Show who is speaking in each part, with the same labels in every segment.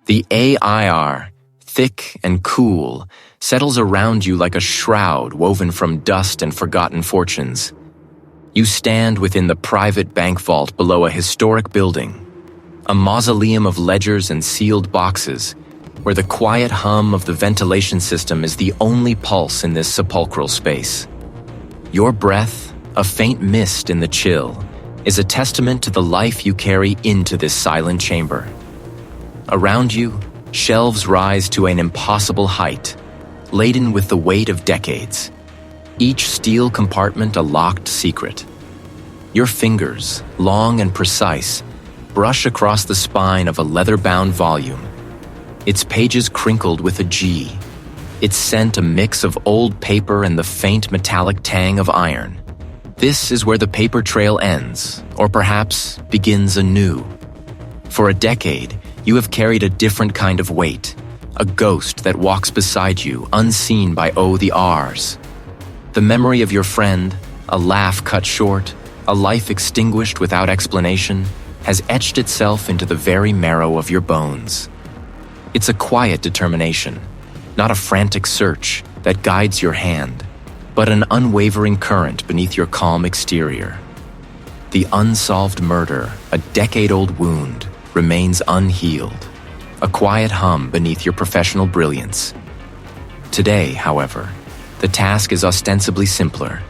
Speaker 1: The AIR, thick and cool, settles around you like a shroud woven from dust and forgotten fortunes. You stand within the private bank vault below a historic building, a mausoleum of ledgers and sealed boxes, where the quiet hum of the ventilation system is the only pulse in this sepulchral space. Your breath, a faint mist in the chill, is a testament to the life you carry into this silent chamber. Around you, shelves rise to an impossible height, laden with the weight of decades. Each steel compartment a locked secret. Your fingers, long and precise, brush across the spine of a leather-bound volume. Its pages crinkled with a G. Its scent a mix of old paper and the faint metallic tang of iron. This is where the paper trail ends, or perhaps begins anew. For a decade, you have carried a different kind of weight, a ghost that walks beside you, unseen by the R's. The memory of your friend, a laugh cut short, a life extinguished without explanation, has etched itself into the very marrow of your bones. It's a quiet determination, not a frantic search that guides your hand, but an unwavering current beneath your calm exterior. The unsolved murder, a decade-old wound, remains unhealed, a quiet hum beneath your professional brilliance. Today, however, the task is ostensibly simpler.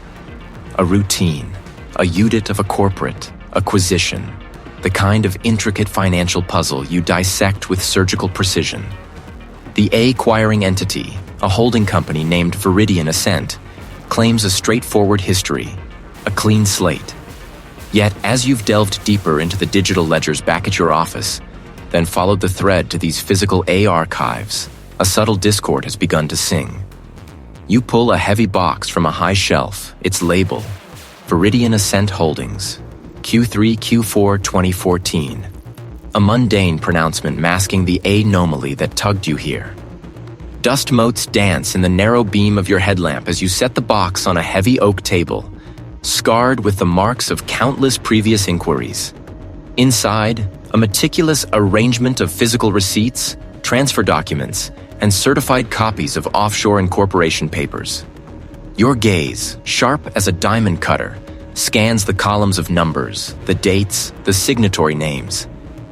Speaker 1: A routine, a unit of a corporate acquisition, the kind of intricate financial puzzle you dissect with surgical precision. The acquiring entity, a holding company named Viridian Ascent, claims a straightforward history, a clean slate. Yet, as you've delved deeper into the digital ledgers back at your office, then followed the thread to these physical A archives, a subtle discord has begun to sing. You pull a heavy box from a high shelf, its label, Viridian Ascent Holdings, Q3-Q4 2014. A mundane pronouncement masking the anomaly that tugged you here. Dust motes dance in the narrow beam of your headlamp as you set the box on a heavy oak table, scarred with the marks of countless previous inquiries. Inside, a meticulous arrangement of physical receipts, transfer documents, and certified copies of offshore incorporation papers. Your gaze, sharp as a diamond cutter, scans the columns of numbers, the dates, the signatory names.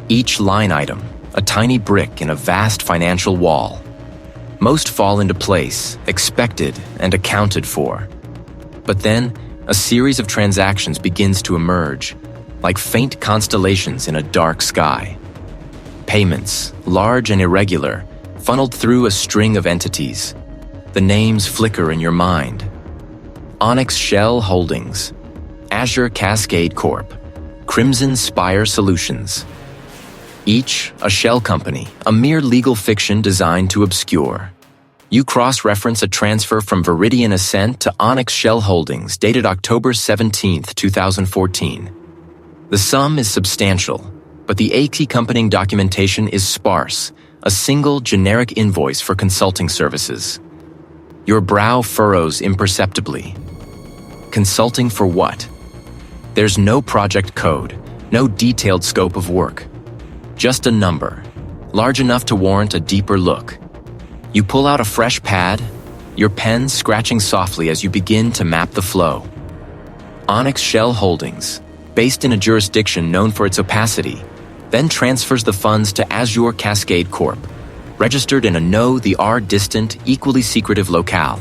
Speaker 1: Each line item, a tiny brick in a vast financial wall. Most fall into place, expected and accounted for. But then, a series of transactions begins to emerge, like faint constellations in a dark sky. Payments, large and irregular, funneled through a string of entities. The names flicker in your mind. Onyx Shell Holdings, Azure Cascade Corp., Crimson Spire Solutions. Each a shell company, a mere legal fiction designed to obscure. You cross-reference a transfer from Viridian Ascent to Onyx Shell Holdings dated October 17, 2014. The sum is substantial, but the accompanying documentation is sparse, a single generic invoice for consulting services. Your brow furrows imperceptibly. Consulting for what? There's no project code, no detailed scope of work. Just a number, large enough to warrant a deeper look. You pull out a fresh pad, your pen scratching softly as you begin to map the flow. Onyx Shell Holdings, based in a jurisdiction known for its opacity, then transfers the funds to Azure Cascade Corp., registered in a know-the-R-distant, equally secretive locale.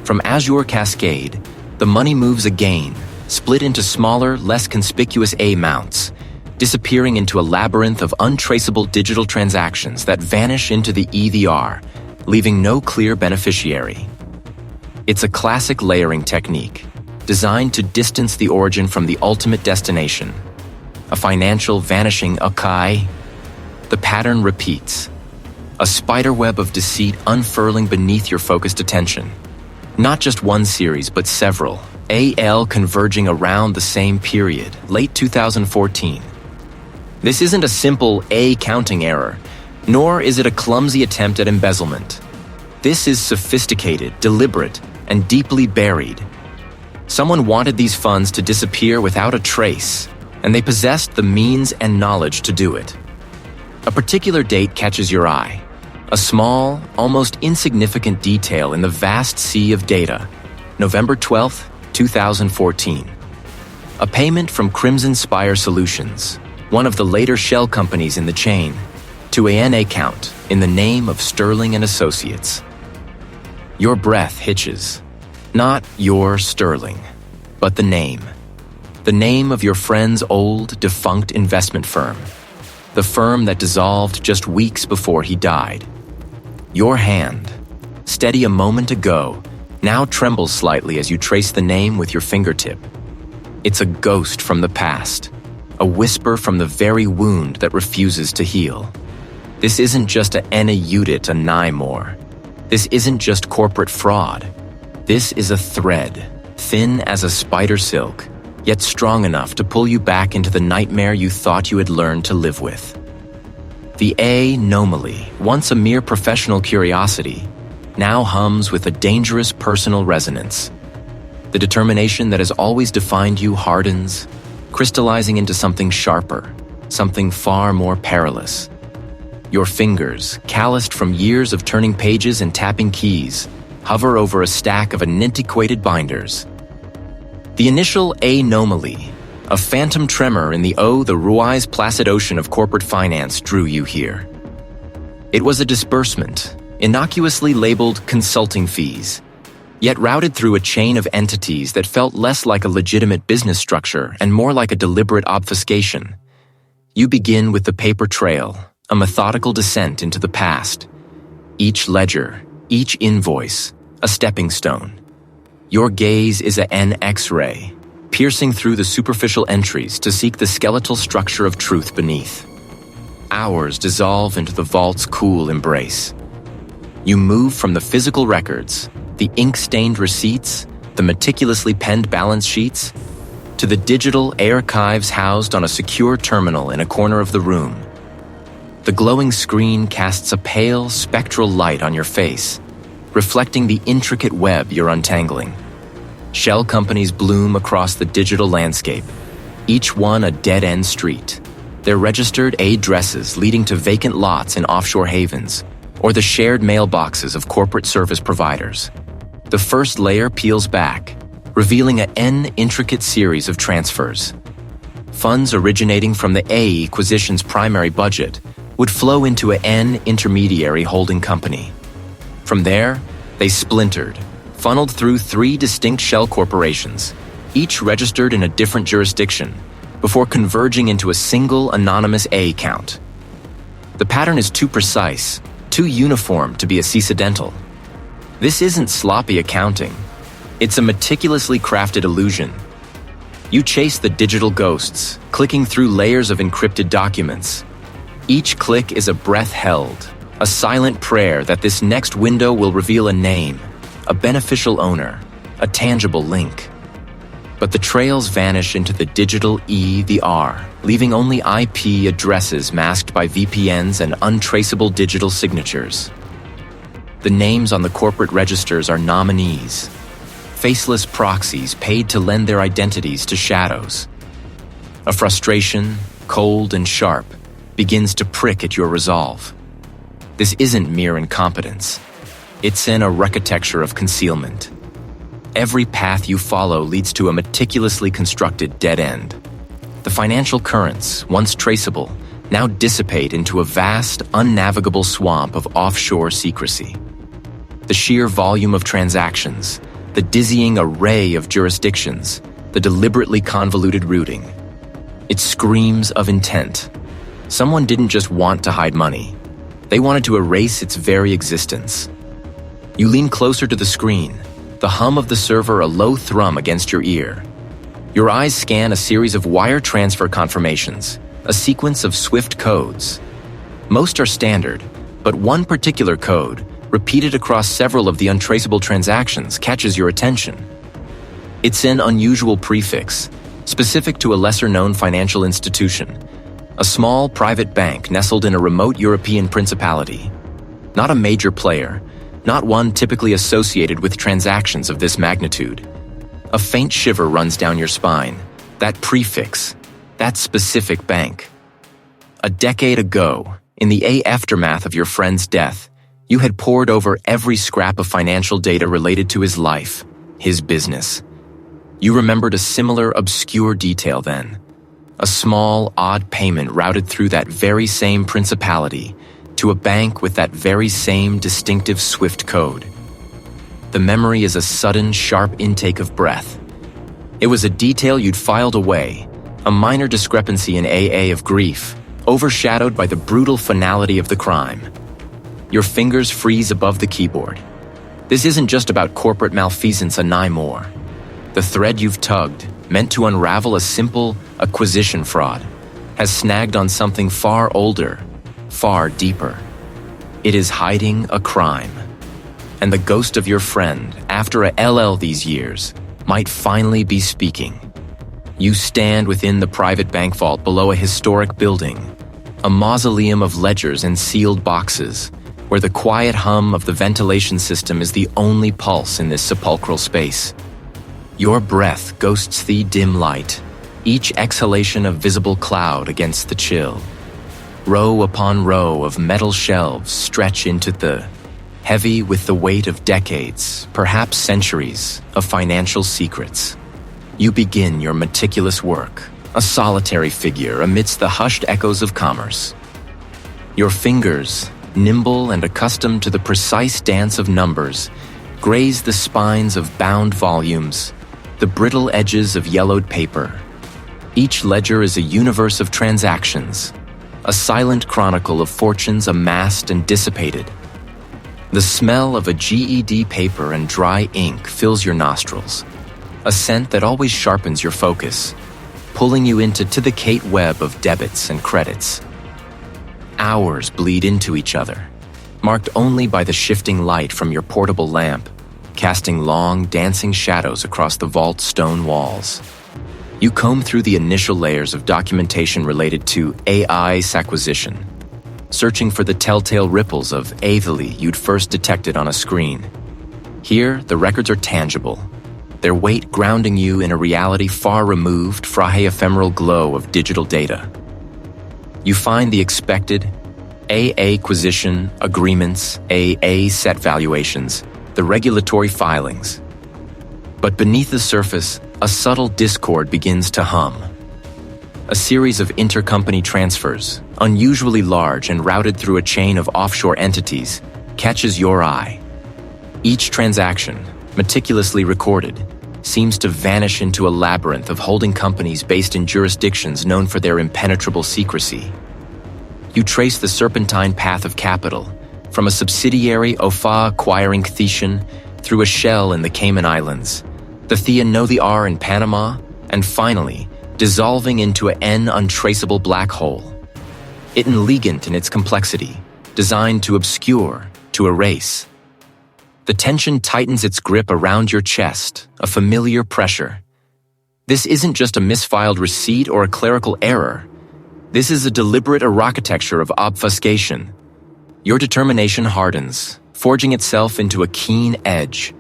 Speaker 1: From Azure Cascade, the money moves again, split into smaller, less conspicuous amounts, disappearing into a labyrinth of untraceable digital transactions that vanish into the EVR, leaving no clear beneficiary. It's a classic layering technique, designed to distance the origin from the ultimate destination. A financial vanishing Akai. The pattern repeats. A spiderweb of deceit unfurling beneath your focused attention. Not just one series, but several, AL converging around the same period, late 2014. This isn't a simple counting error, nor is it a clumsy attempt at embezzlement. This is sophisticated, deliberate, and deeply buried. Someone wanted these funds to disappear without a trace, and they possessed the means and knowledge to do it. A particular date catches your eye. A small, almost insignificant detail in the vast sea of data. November 12th, 2014. A payment from Crimson Spire Solutions, one of the later shell companies in the chain, to an account in the name of Sterling and Associates. Your breath hitches. Not your Sterling, but the name. The name of your friend's old, defunct investment firm. The firm that dissolved just weeks before he died. Your hand, steady a moment ago, now trembles slightly as you trace the name with your fingertip. It's a ghost from the past, a whisper from the very wound that refuses to heal. This isn't just a Udit a Nymore. This isn't just corporate fraud. This is a thread, thin as a spider silk, yet strong enough to pull you back into the nightmare you thought you had learned to live with. The anomaly, once a mere professional curiosity, now hums with a dangerous personal resonance. The determination that has always defined you hardens, crystallizing into something sharper, something far more perilous. Your fingers, calloused from years of turning pages and tapping keys, hover over a stack of antiquated binders. The initial anomaly, a phantom tremor in the Ruai's placid ocean of corporate finance, drew you here. It was a disbursement, innocuously labeled consulting fees, yet routed through a chain of entities that felt less like a legitimate business structure and more like a deliberate obfuscation. You begin with the paper trail, a methodical descent into the past. Each ledger, each invoice, a stepping stone. Your gaze is an X-ray, piercing through the superficial entries to seek the skeletal structure of truth beneath. Hours dissolve into the vault's cool embrace. You move from the physical records, the ink-stained receipts, the meticulously penned balance sheets, to the digital archives housed on a secure terminal in a corner of the room. The glowing screen casts a pale, spectral light on your face, reflecting the intricate web you're untangling. Shell companies bloom across the digital landscape, each one a dead-end street. Their registered addresses leading to vacant lots in offshore havens, or the shared mailboxes of corporate service providers. The first layer peels back, revealing an intricate series of transfers. Funds originating from the acquisition's primary budget would flow into an intermediary holding company. From there, they splintered, funneled through 3 distinct shell corporations, each registered in a different jurisdiction, before converging into a single anonymous account. The pattern is too precise, too uniform to be accidental. This isn't sloppy accounting. It's a meticulously crafted illusion. You chase the digital ghosts, clicking through layers of encrypted documents. Each click is a breath held, a silent prayer that this next window will reveal a name, a beneficial owner, a tangible link. But the trails vanish into the digital the R, leaving only IP addresses masked by VPNs and untraceable digital signatures. The names on the corporate registers are nominees, faceless proxies paid to lend their identities to shadows. A frustration, cold and sharp, begins to prick at your resolve. This isn't mere incompetence. It's an architecture of concealment. Every path you follow leads to a meticulously constructed dead end. The financial currents, once traceable, now dissipate into a vast, unnavigable swamp of offshore secrecy. The sheer volume of transactions, the dizzying array of jurisdictions, the deliberately convoluted routing. It screams of intent. Someone didn't just want to hide money. They wanted to erase its very existence. You lean closer to the screen, the hum of the server a low thrum against your ear. Your eyes scan a series of wire transfer confirmations, a sequence of swift codes. Most are standard, but one particular code, repeated across several of the untraceable transactions, catches your attention. It's an unusual prefix, specific to a lesser-known financial institution, a small private bank nestled in a remote European principality. Not a major player, not one typically associated with transactions of this magnitude. A faint shiver runs down your spine. That prefix, that specific bank. A decade ago, In the aftermath of your friend's death, you had pored over every scrap of financial data related to his life, his business. You remembered a similar obscure detail then. A small, odd payment routed through that very same principality to a bank with that very same distinctive SWIFT code. The memory is a sudden, sharp intake of breath. It was a detail you'd filed away, a minor discrepancy in AA of grief, overshadowed by the brutal finality of the crime. Your fingers freeze above the keyboard. This isn't just about corporate malfeasance more. The thread you've tugged, meant to unravel a simple acquisition fraud, has snagged on something far older, far deeper. It is hiding a crime. And the ghost of your friend, after a LL these years, might finally be speaking. You stand within the private bank vault below a historic building, a mausoleum of ledgers and sealed boxes, where the quiet hum of the ventilation system is the only pulse in this sepulchral space. Your breath ghosts the dim light, each exhalation a visible cloud against the chill. Row upon row of metal shelves stretch into the heavy with the weight of decades, perhaps centuries, of financial secrets. You begin your meticulous work, a solitary figure amidst the hushed echoes of commerce. Your fingers, nimble and accustomed to the precise dance of numbers, graze the spines of bound volumes, the brittle edges of yellowed paper. Each ledger is a universe of transactions, a silent chronicle of fortunes amassed and dissipated. The smell of a GED paper and dry ink fills your nostrils, a scent that always sharpens your focus, pulling you into the Kate web of debits and credits. Hours bleed into each other, marked only by the shifting light from your portable lamp, casting long, dancing shadows across the vault's stone walls. You comb through the initial layers of documentation related to AI's acquisition, searching for the telltale ripples of Aveley you'd first detected on a screen. Here, the records are tangible, their weight grounding you in a reality far removed from the ephemeral glow of digital data. You find the expected AA acquisition agreements, AA set valuations, the regulatory filings. But beneath the surface, a subtle discord begins to hum. A series of intercompany transfers, unusually large and routed through a chain of offshore entities, catches your eye. Each transaction, meticulously recorded, seems to vanish into a labyrinth of holding companies based in jurisdictions known for their impenetrable secrecy. You trace the serpentine path of capital, from a subsidiary OFA acquiring Thean through a shell in the Cayman Islands, the Thean know the R in Panama, and finally, dissolving into an untraceable black hole. It elegant in its complexity, designed to obscure, to erase. The tension tightens its grip around your chest, a familiar pressure. This isn't just a misfiled receipt or a clerical error. This is a deliberate architecture of obfuscation. Your determination hardens, forging itself into a keen edge.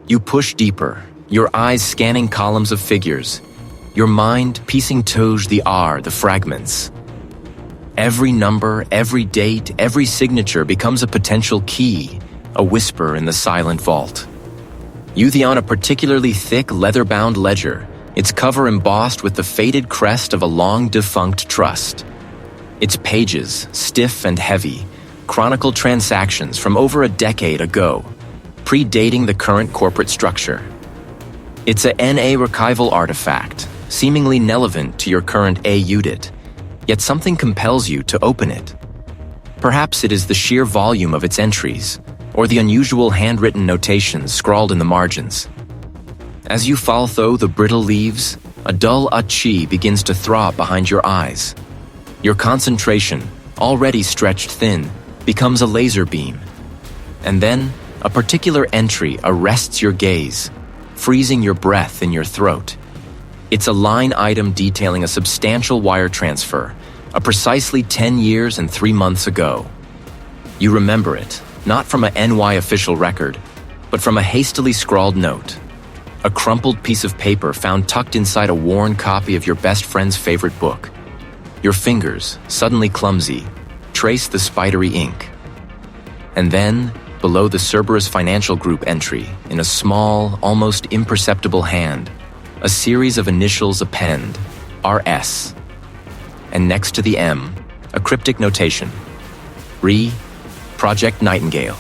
Speaker 1: You push deeper, your eyes scanning columns of figures, your mind piecing the fragments. Every number, every date, every signature becomes a potential key, a whisper in the silent vault. You on a particularly thick leather-bound ledger, its cover embossed with the faded crest of a long-defunct trust. Its pages, stiff and heavy, chronicle transactions from over a decade ago, predating the current corporate structure. It's a NA archival artifact, seemingly relevant to your current A-unit, yet something compels you to open it. Perhaps it is the sheer volume of its entries, or the unusual handwritten notations scrawled in the margins. As you fall through the brittle leaves, a dull chi begins to throb behind your eyes. Your concentration, already stretched thin, becomes a laser beam. And then, a particular entry arrests your gaze, freezing your breath in your throat. It's a line item detailing a substantial wire transfer, a precisely 10 years and 3 months ago. You remember it, not from a NY official record, but from a hastily scrawled note. A crumpled piece of paper found tucked inside a worn copy of your best friend's favorite book. Your fingers, suddenly clumsy, trace the spidery ink. And then, below the Cerberus Financial Group entry, in a small, almost imperceptible hand, a series of initials append, RS. And next to the M, a cryptic notation. Re, Project Nightingale.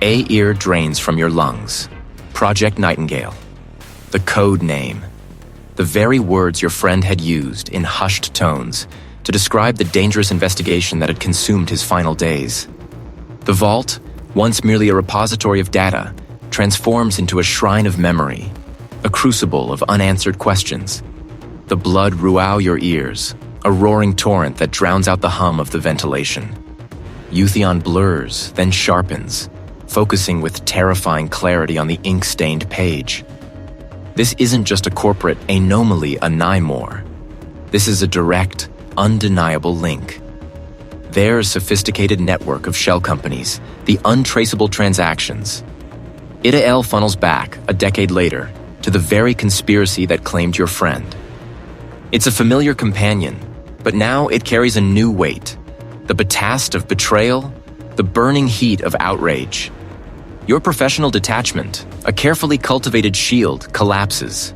Speaker 1: A ear drains from your lungs. Project Nightingale. The code name. The very words your friend had used in hushed tones to describe the dangerous investigation that had consumed his final days. The vault, once merely a repository of data, transforms into a shrine of memory, a crucible of unanswered questions. The blood ruau your ears, a roaring torrent that drowns out the hum of the ventilation. Eutheion blurs, then sharpens, focusing with terrifying clarity on the ink-stained page. This isn't just a corporate anomaly, a nymore. This is a direct, undeniable link. Their sophisticated network of shell companies, the untraceable transactions. Itael funnels back, a decade later, to the very conspiracy that claimed your friend. It's a familiar companion, but now it carries a new weight. The batast of betrayal, the burning heat of outrage. Your professional detachment, a carefully cultivated shield, collapses.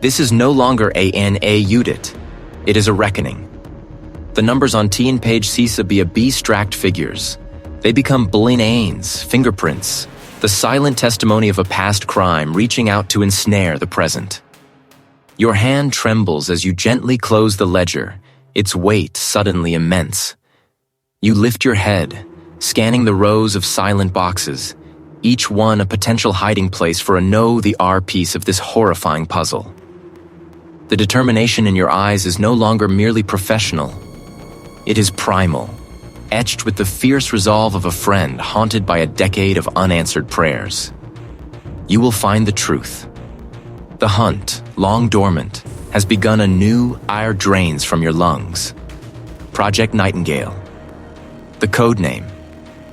Speaker 1: This is no longer a NA unit. It is a reckoning. The numbers on T and page cease to be abstract figures. They become intheins, fingerprints, the silent testimony of a past crime reaching out to ensnare the present. Your hand trembles as you gently close the ledger, its weight suddenly immense. You lift your head, scanning the rows of silent boxes, each one a potential hiding place for a know-the-R piece of this horrifying puzzle. The determination in your eyes is no longer merely professional. It is primal, etched with the fierce resolve of a friend haunted by a decade of unanswered prayers. You will find the truth. The hunt, long dormant, has begun anew. Ire drains from your lungs. Project Nightingale. The code name.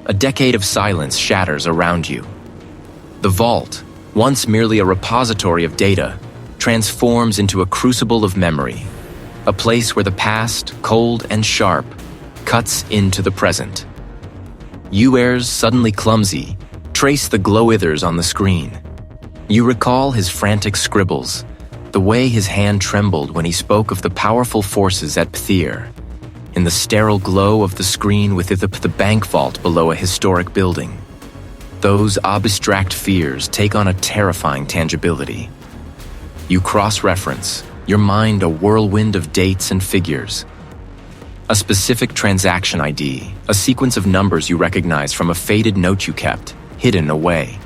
Speaker 1: A decade of silence shatters around you. The vault, once merely a repository of data, transforms into a crucible of memory, a place where the past, cold and sharp, cuts into the present. You heirs, suddenly clumsy, trace the glow-ithers on the screen. You recall his frantic scribbles, the way his hand trembled when he spoke of the powerful forces at Pthir, in the sterile glow of the screen within the bank vault below a historic building. Those abstract fears take on a terrifying tangibility. You cross-reference, your mind a whirlwind of dates and figures. A specific transaction ID, a sequence of numbers you recognize from a faded note you kept, hidden away.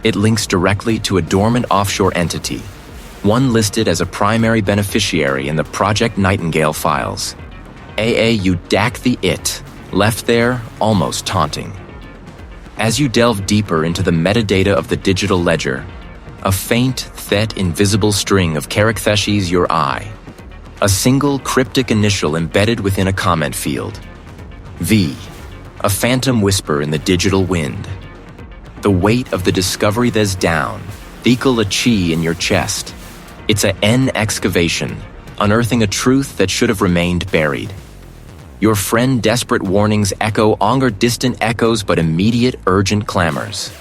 Speaker 1: It links directly to a dormant offshore entity, one listed as a primary beneficiary in the Project Nightingale files. You dack the it, left there almost taunting. As you delve deeper into the metadata of the digital ledger, a faint, thet invisible string of characteres your eye. A single cryptic initial embedded within a comment field. V, a phantom whisper in the digital wind. The weight of the discovery that's down, thecal a chi in your chest. It's a N excavation, unearthing a truth that should have remained buried. Your friend desperate warnings echo longer distant echoes but immediate urgent clamors.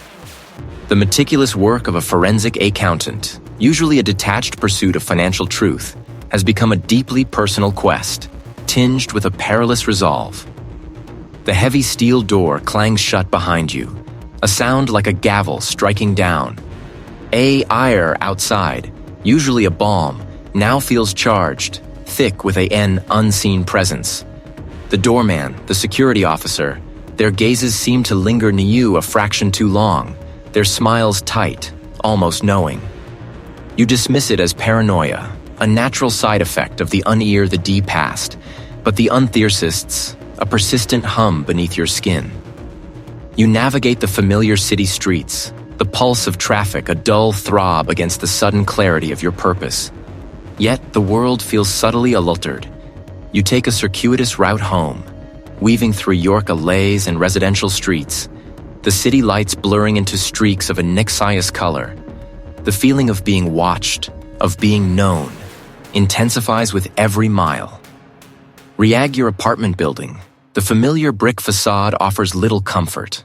Speaker 1: The meticulous work of a forensic accountant, usually a detached pursuit of financial truth, has become a deeply personal quest, tinged with a perilous resolve. The heavy steel door clangs shut behind you, a sound like a gavel striking down. Ire outside, usually a bomb, now feels charged, thick with an unseen presence. The doorman, the security officer, their gazes seem to linger near you a fraction too long, their smiles tight, almost knowing. You dismiss it as paranoia, a natural side effect of the unear the D past, but the untheorsists, a persistent hum beneath your skin. You navigate the familiar city streets, the pulse of traffic a dull throb against the sudden clarity of your purpose. Yet the world feels subtly altered. You take a circuitous route home, weaving through York allays and residential streets, the city lights blurring into streaks of a Nixious color. The feeling of being watched, of being known, intensifies with every mile. Reag your apartment building, the The familiar brick facade offers little comfort.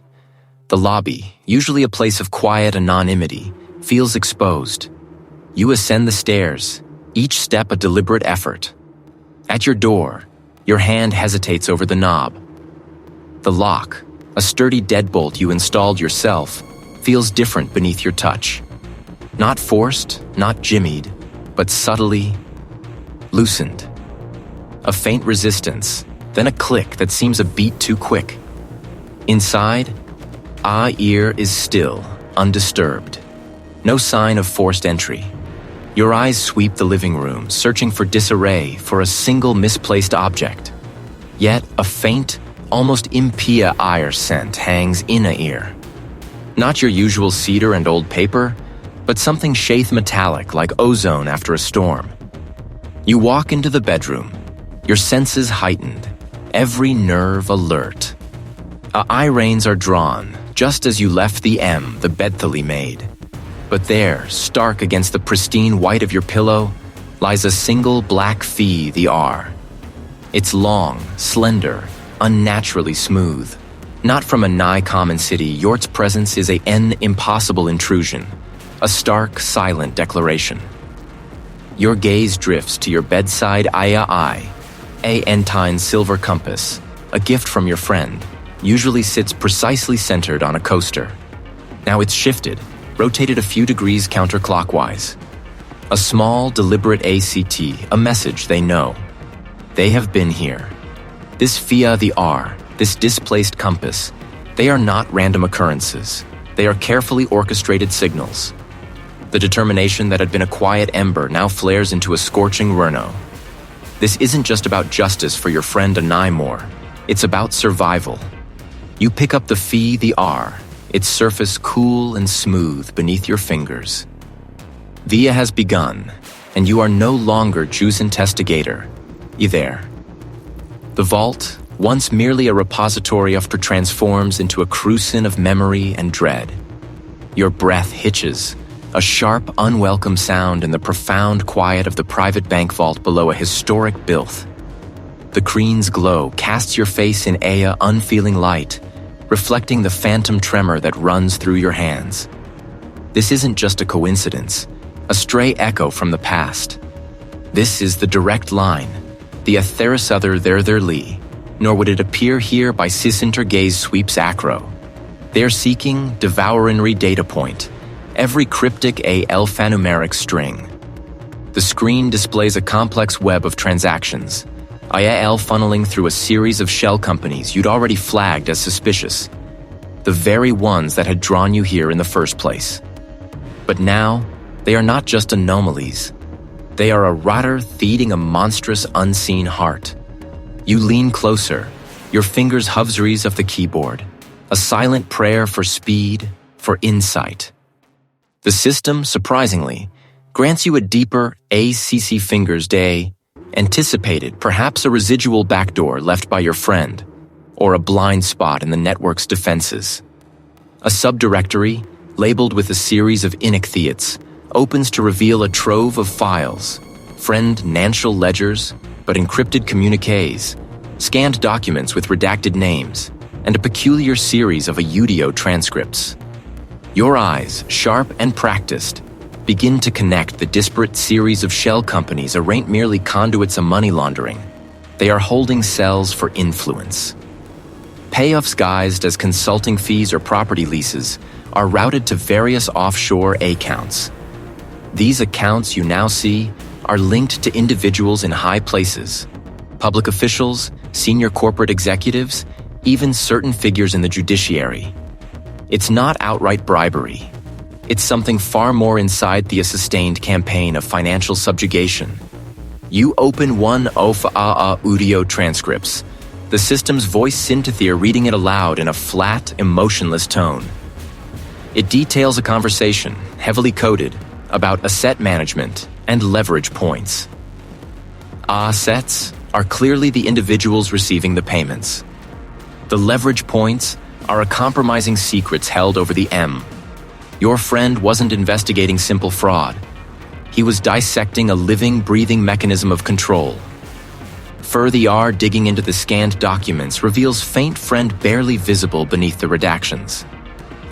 Speaker 1: The lobby, usually a place of quiet anonymity, feels exposed. You ascend the stairs, each step a deliberate effort. At your door, your hand hesitates over the knob. The lock, a sturdy deadbolt you installed yourself, feels different beneath your touch. Not forced, not jimmied, but subtly loosened. A faint resistance, then a click that seems a beat too quick. Inside, ear is still, undisturbed. No sign of forced entry. Your eyes sweep the living room, searching for disarray, for a single misplaced object. Yet a faint, almost impia ire scent hangs in a ear. Not your usual cedar and old paper, but something shade metallic like ozone after a storm. You walk into the bedroom, your senses heightened, every nerve alert. Eye reins are drawn, just as you left the M the bedthelly made. But there, stark against the pristine white of your pillow, lies a single black fee, the R. It's long, slender, unnaturally smooth. Not from a nigh common city, Yort's presence is an impossible intrusion, a stark, silent declaration. Your gaze drifts to your bedside a intheins silver compass, a gift from your friend, usually sits precisely centered on a coaster. Now it's shifted, rotated a few degrees counterclockwise. A small, deliberate ACT, a message they know. They have been here. This FIA the R, this displaced compass, they are not random occurrences. They are carefully orchestrated signals. The determination that had been a quiet ember now flares into a scorching Rurno. This isn't just about justice for your friend Anaimor. It's about survival. You pick up the FI the R, its surface cool and smooth beneath your fingers. Via has begun, and you are no longer Juice Investigator. Either. The vault, once merely a repository after transforms into a crucible of memory and dread. Your breath hitches, a sharp, unwelcome sound in the profound quiet of the private bank vault below a historic bilth. The creen's glow casts your face in unfeeling light, reflecting the phantom tremor that runs through your hands. This isn't just a coincidence, a stray echo from the past. This is the direct line, the Atherisother there lee, nor would it appear here by Sisinter gaze sweeps acro. They're seeking devourinry data point, every cryptic alphanumeric string. The screen displays a complex web of transactions, IAL funneling through a series of shell companies you'd already flagged as suspicious, the very ones that had drawn you here in the first place. But now, they are not just anomalies. They are a rotter feeding a monstrous unseen heart. You lean closer, your fingers hovers of the keyboard, a silent prayer for speed, for insight. The system, surprisingly, grants you a deeper ACC fingers day, anticipated perhaps a residual backdoor left by your friend, or a blind spot in the network's defenses. A subdirectory, labeled with a series of intheins, opens to reveal a trove of files, friend Nantial ledgers, but encrypted communiques, scanned documents with redacted names, and a peculiar series of audio transcripts. Your eyes, sharp and practiced, begin to connect the disparate series of shell companies aren't merely conduits of money laundering. They are holding cells for influence. Payoffs guised as consulting fees or property leases are routed to various offshore accounts. These accounts you now see are linked to individuals in high places, public officials, senior corporate executives, even certain figures in the judiciary. It's not outright bribery. It's something far more inside the sustained campaign of financial subjugation. You open one of audio transcripts, the system's voice synthetizer reading it aloud in a flat, emotionless tone. It details a conversation, heavily coded, about asset management and leverage points. Assets are clearly the individuals receiving the payments. The leverage points are a compromising secrets held over the M. Your friend wasn't investigating simple fraud. He was dissecting a living, breathing mechanism of control. Further R digging into the scanned documents reveals faint friend barely visible beneath the redactions.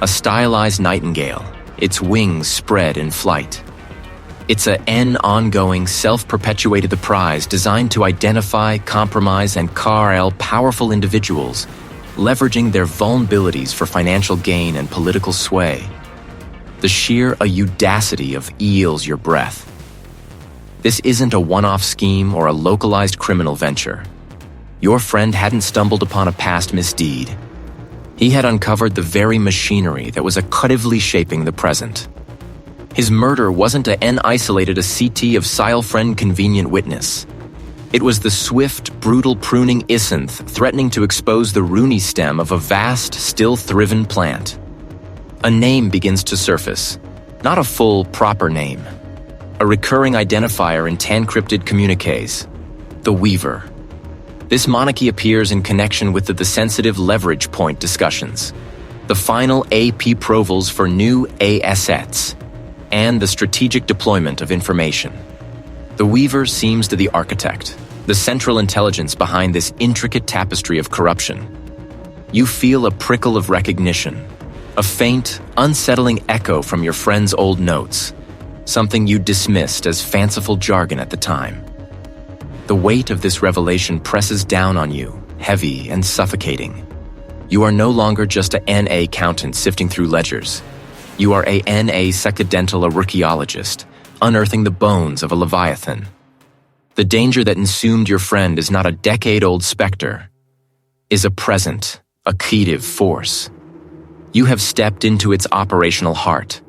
Speaker 1: A stylized nightingale, its wings spread in flight. It's a N ongoing, self-perpetuated prize designed to identify, compromise, and carl powerful individuals, leveraging their vulnerabilities for financial gain and political sway. The sheer audacity of eels your breath. This isn't a one-off scheme or a localized criminal venture. Your friend hadn't stumbled upon a past misdeed. He had uncovered the very machinery that was actively shaping the present. His murder wasn't an isolated CT of Sile-friend convenient witness. It was the swift, brutal pruning isynth threatening to expose the Rooney stem of a vast, still-thriven plant. A name begins to surface, not a full, proper name. A recurring identifier in Tancrypted communiques, the Weaver. This monarchy appears in connection with the sensitive leverage point discussions, the final AP provals for new assets, and the strategic deployment of information. The Weaver seems to the architect, the central intelligence behind this intricate tapestry of corruption. You feel a prickle of recognition, a faint, unsettling echo from your friend's old notes, something you dismissed as fanciful jargon at the time. The weight of this revelation presses down on you, heavy and suffocating. You are no longer just a NA accountant sifting through ledgers. You are a NA secadental archaeologist, unearthing the bones of a leviathan. The danger that ensumed your friend is not a decade-old specter, is a present, active force. You have stepped into its operational heart.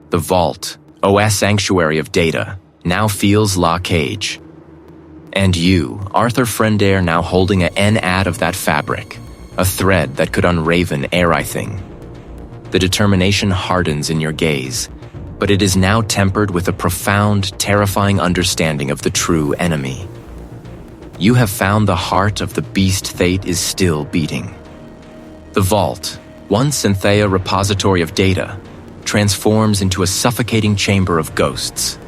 Speaker 1: The vault, OS sanctuary of data, now feels la cage. And you, Arthur Friendair, now holding a N-ad of that fabric, a thread that could unraven everything. The determination hardens in your gaze, but it is now tempered with a profound, terrifying understanding of the true enemy. You have found the heart of the beast fate is still beating. The vault, once Synthea repository of data, transforms into a suffocating chamber of ghosts.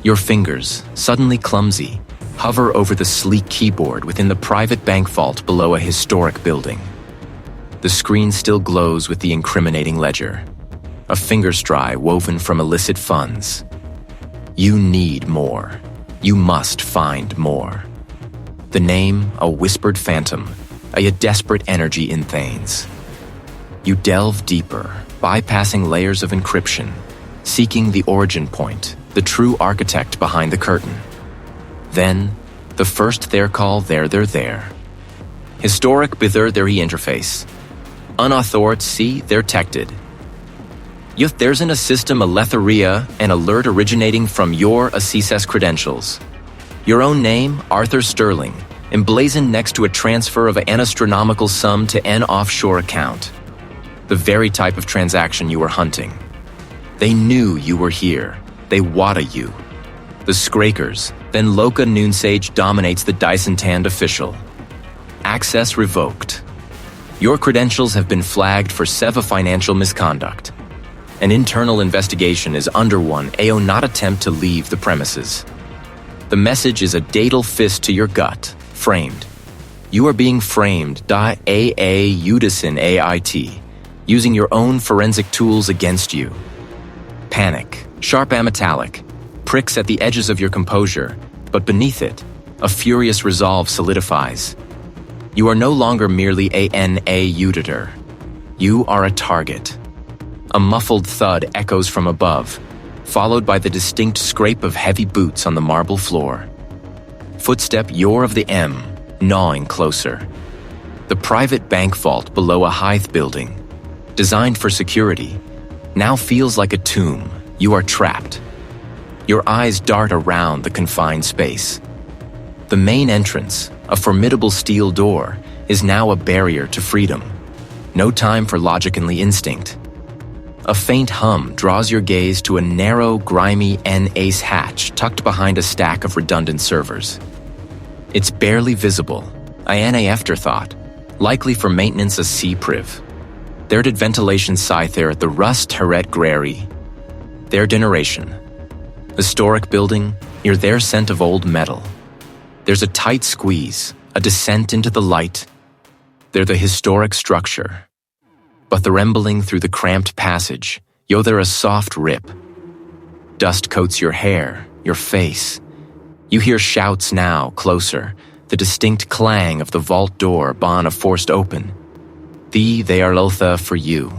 Speaker 1: Your fingers, suddenly clumsy, hover over the sleek keyboard within the private bank vault below a historic building. The screen still glows with the incriminating ledger, a fingerstry woven from illicit funds. You need more. You must find more. The name, a whispered phantom, a desperate energy intheins. You delve deeper, bypassing layers of encryption, seeking the origin point, the true architect behind the curtain. Then, the first there call there. Historic bither their interface. Unauthority see they're techted. Yet there's in a system a letheria and alert originating from your access credentials. Your own name, Arthur Sterling, emblazoned next to a transfer of an astronomical sum to an offshore account. The very type of transaction you were hunting. They knew you were here. They wada you. The Skrakers, then Loka Noonsage dominates the Dyson-tanned official. Access revoked. Your credentials have been flagged for SEVA financial misconduct. An internal investigation is under one AO not attempt to leave the premises. The message is a datal fist to your gut, framed. You are being framed AA Udison AIT, using your own forensic tools against you. Panic, sharp ametallic, pricks at the edges of your composure, but beneath it, a furious resolve solidifies. You are no longer merely a NA auditor. You are a target. A muffled thud echoes from above, followed by the distinct scrape of heavy boots on the marble floor. Footstep you're of the M, gnawing closer. The private bank vault below a Hythe building, designed for security, now feels like a tomb. You are trapped. Your eyes dart around the confined space. The main entrance, a formidable steel door, is now a barrier to freedom. No time for logic and instinct. A faint hum draws your gaze to a narrow, grimy N-ace hatch tucked behind a stack of redundant servers. It's barely visible, an afterthought, likely for maintenance a C-priv. Their did ventilation scyther at the Rust Heret Grary. Their generation. Historic building, near their scent of old metal. There's a tight squeeze, a descent into the light. They're the historic structure. But the rembling through the cramped passage, there a soft rip. Dust coats your hair, your face. You hear shouts now, closer, the distinct clang of the vault door Bana forced open. They are Lotha for you.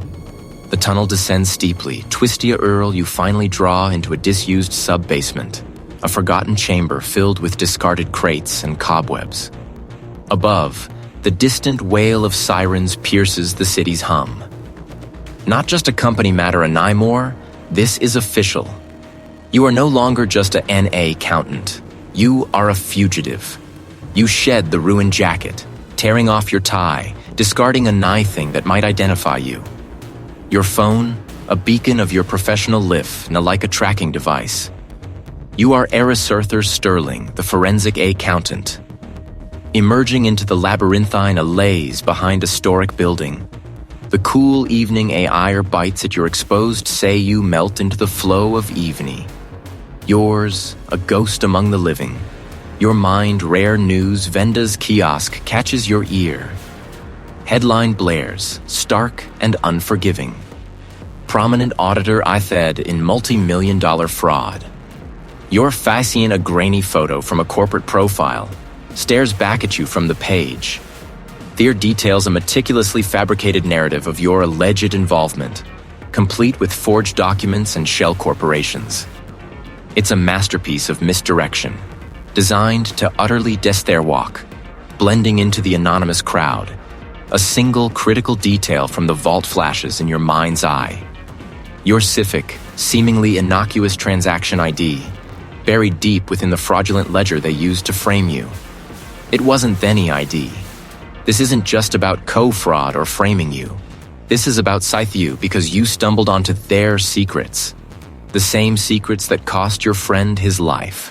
Speaker 1: The tunnel descends steeply, twisty Earl you finally draw into a disused sub-basement, a forgotten chamber filled with discarded crates and cobwebs. Above, the distant wail of sirens pierces the city's hum. Not just a company matter anymore, this is official. You are no longer just a NA countant. You are a fugitive. You shed the ruined jacket, tearing off your tie, discarding a nigh thing that might identify you. Your phone, a beacon of your professional life, like a tracking device. You are Erisarthur Sterling, the forensic accountant. Emerging into the labyrinthine allays behind a storic building, the cool evening air bites at your exposed say you melt into the flow of evening. Yours, a ghost among the living. Your mind rare news Venda's kiosk catches your ear. Headline blares, stark and unforgiving. Prominent auditor Ithed in multi-million-dollar fraud. Your fascine a grainy photo from a corporate profile stares back at you from the page. There details a meticulously fabricated narrative of your alleged involvement, complete with forged documents and shell corporations. It's a masterpiece of misdirection, designed to utterly walk, blending into the anonymous crowd. A single critical detail from the vault flashes in your mind's eye. Your Civic, seemingly innocuous transaction ID, buried deep within the fraudulent ledger they used to frame you. It wasn't any ID. This isn't just about co-fraud or framing you. This is about Scythe because you stumbled onto their secrets. The same secrets that cost your friend his life.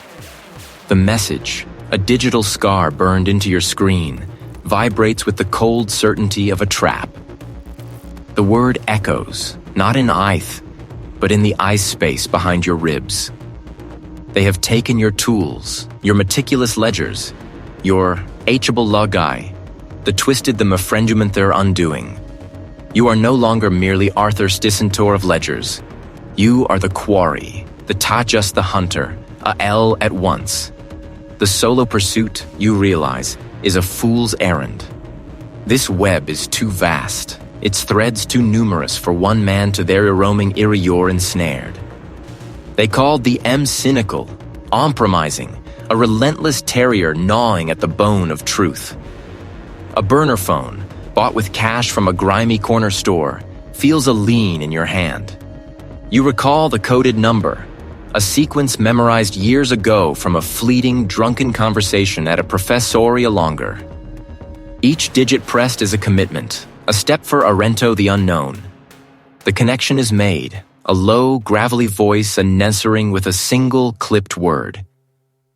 Speaker 1: The message, a digital scar burned into your screen, vibrates with the cold certainty of a trap. The word echoes, not in Ith, but in the ice space behind your ribs. They have taken your tools, your meticulous ledgers, your Hable logi, the twisted the mefrendument their undoing. You are no longer merely Arthur Sticentor of ledgers. You are the quarry, the Tajus the hunter, a L at once. The solo pursuit, you realize, is a fool's errand. This web is too vast, its threads too numerous for one man to their roaming Irior ensnared. They called the M cynical, compromising, a relentless terrier gnawing at the bone of truth. A burner phone, bought with cash from a grimy corner store, feels a lean in your hand. You recall the coded number, a sequence memorized years ago from a fleeting, drunken conversation at a professoria longer. Each digit pressed is a commitment, a step for Arento the unknown. The connection is made, a low, gravelly voice answering with a single, clipped word.